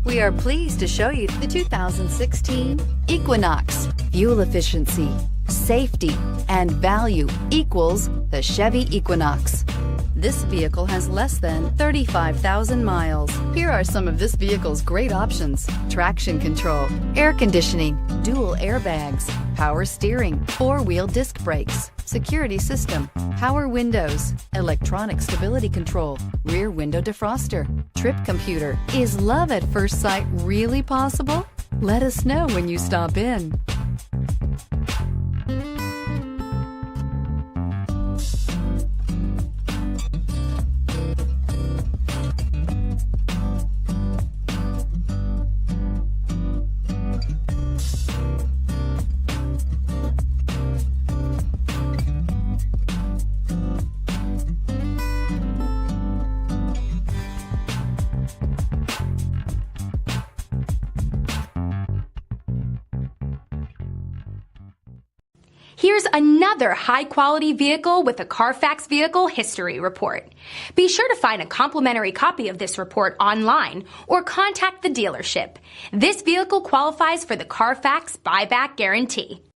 We are pleased to show you the 2016 Equinox. Fuel efficiency, safety, and value equals the Chevy Equinox. This vehicle has less than 35,000 miles. Here are some of this vehicle's great options: traction control, air conditioning, dual airbags, power steering, four-wheel disc brakes, security system, power windows, electronic stability control, rear window defroster, trip computer. Is love at first sight really possible? Let us know when you stop in. Here's another high-quality vehicle with a CARFAX Vehicle History Report. Be sure to find a complimentary copy of this report online or contact the dealership. This vehicle qualifies for the CARFAX Buyback Guarantee.